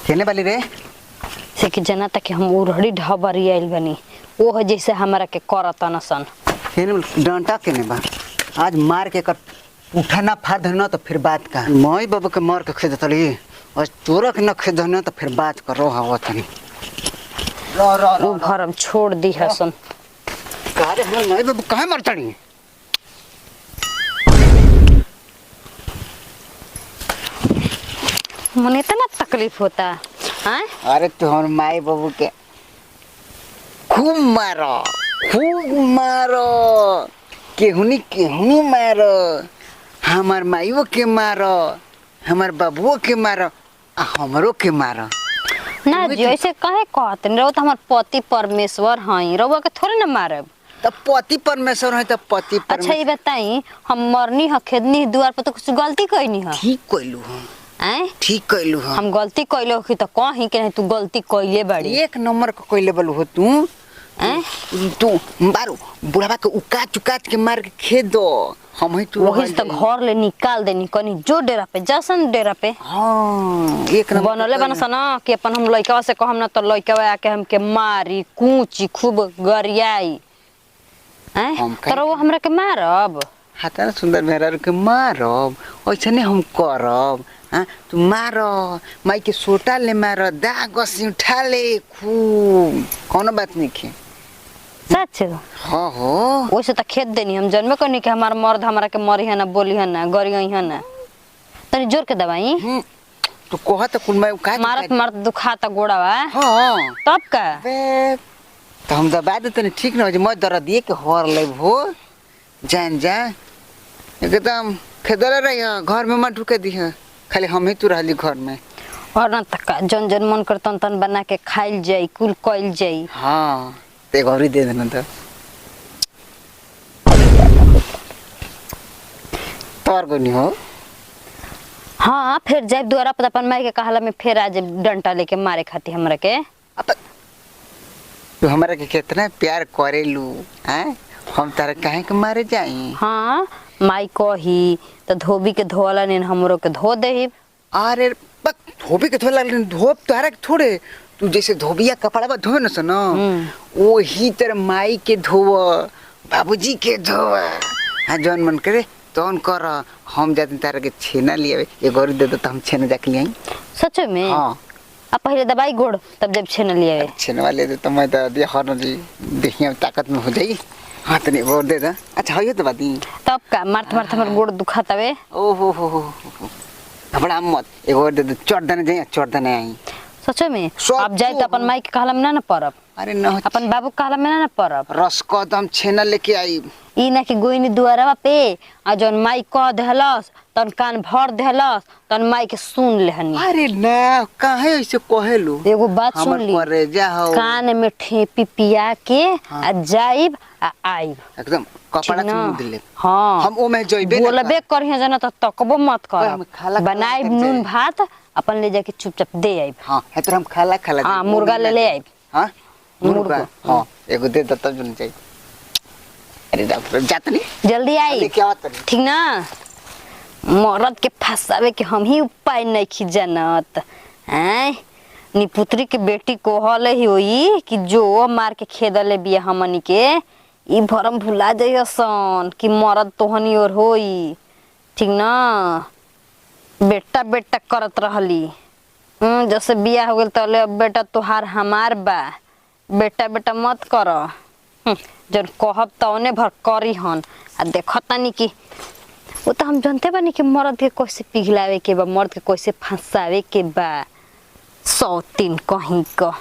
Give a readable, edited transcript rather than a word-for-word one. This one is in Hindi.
केने वाली रे से कि जना तक हम उरहड़ी ढबरी आइल बनी वो है जैसे हमारा के करता न सन। केने डंटा केने बा आज मार के कर उठा ना फाड़ देना तो फिर बात का मई बाबू के मार के खेद तली और तोरा के न खेद देना तो फिर बात करो हवा तनी वो भरम छोड़ दी है सन। कारे हमर मई बाबू काहे मरतनी मने इतना तकलीफ होता हैं। अरे तुहर माई बाबू के खूब मारो केहुनी मारो हमार माइयो के मारो हमार बाबुओ के मारो आ हमरो के मारो ना जी ऐसे कहे कहते रहो तो हमार पति परमेश्वर हैं रहुआ के थोड़े ना मारब। तब पति परमेश्वर है तब पति अच्छा ये बताई हम मरनी है खेदनी द्वार पर तो कुछ गलती कईनी है। ठीक कइलू हम ठीक कइलू हम गलती कइलो कि तो कहीं के नहीं तू गलती कइले बाड़ी एक नंबर का कइले बलू हो तू तू बारू बुढ़ावा के उकाच के मार के खेद दो हम ही तू वही तो घर ले निकाल देनी कनी जो डेरा पे जसन डेरा पे हां एक नंबर बनले बनसन कि अपन हम लइका से कहम ना तो लइका आके हमके मारी कूची खूब गरियाई तर वो हमरा के मारब हाथा सुंदर मेहरा के मारब ओइसने हम करब तू मारो माई के सोटा ले मारो दाग से उठा ले खूब कोनो बात नहीं के सच हाँ हो वैसे तो खेत देनी हम जन्मे करनी कि हमार मर्द हमरा के मरी है ना बोली है ना गरी है ना तनी जोर के दवाई तू कोहा तो कुल मैं का मारत मारत दुखाता गोड़ावा हां तब का तो हम दबा दे तने ठीक न हो जे मत दर्द दिए के होर ले हो जान जा एकदम खेदले रही घर में मत ढुके दी है खाली हम ही तू रहली घर में और ना तक जन जन मन करतन तन बना के खाइल जाई कुल कइल जाई। हां ते गौरी दे देना तो तोर को नहीं हो हाँ फिर जाए द्वारा पर अपन माई के कहला में फिर आज डंटा लेके मारे खाती हमरा के तू हमरा के कितना प्यार करेलू हैं हम तारे काहे के मारे जाई। हाँ माई कही तो धोबी के धोला ने हमरो के धो देही। अरे बक धोबी के धोला धोब तारा के थोड़े तू जैसे धोबिया कपड़ा बा धोए न सन वही तेरे माई के धोव बाबूजी के धोव हाँ जौन मन करे तौन कर हम जाते तारा के छेना लिए ये गौरी दे दो तो हम छेना जाके लिए आई सच में। हाँ अब पहले दवाई गोड़ तब जब छेना लिए छेना वाले दे तो मैं तो दिया हर देखिए ताकत में हो जाई हाँ तो नहीं गोड़ दे दा अच्छा हो तो बात तब का मारते मारते हमारे गोड़ दुखा तवे ओहो हो घबरा मत एक और दे दो चढ़ देने जाइए चढ़ देने आई सच में अब जाए तो अपन माई के कहला में ना परब अरे न अपन बाबू कहला में ना परब रस कदम छेना लेके आई ई ना कि गोइनी दुआरवा पे आ जौन माई कह देहलस तन कान भर देहलस तन माई के सुन लेहनी। अरे ना काहे ऐसे कहेलू एगो बात सुन ली कान में ठेपी पिया के आ जाइब आ आइब एकदम कपड़ा चुन दिले। हां हम ओ में जइबे बोलबे करिए जना त तकबो मत कर बनाइब नून भात अपन ले जाके चुपचाप दे आइब। हां है तो हम खाला हां मुर्गा ले आइब। हां मुर्गा हां एगो दे दे तब जल्दी जाइब। अरे डॉक्टर जात नहीं जल्दी आई ठीक ना मरद के फंसावे के हम ही उपाय नहीं खिजनत हैं नी पुत्री के बेटी को हले ही होई कि जो मार के खेदले बिया हमनी के ई भरम भुला जाइसन कि मरद तोहनी और होई ठीक ना बेटा बेटा करत रहली जैसे बिया हो गेल तले बेटा तोहार हमार बा बेटा बेटा मत कर जन कहब तौने भर करी हन आ देखतानी कि वो तो हम जानते बानी कि मर्द के कैसे पिघलावे के बा मर्द के कैसे फंसावे के बा 100 दिन कहीं का।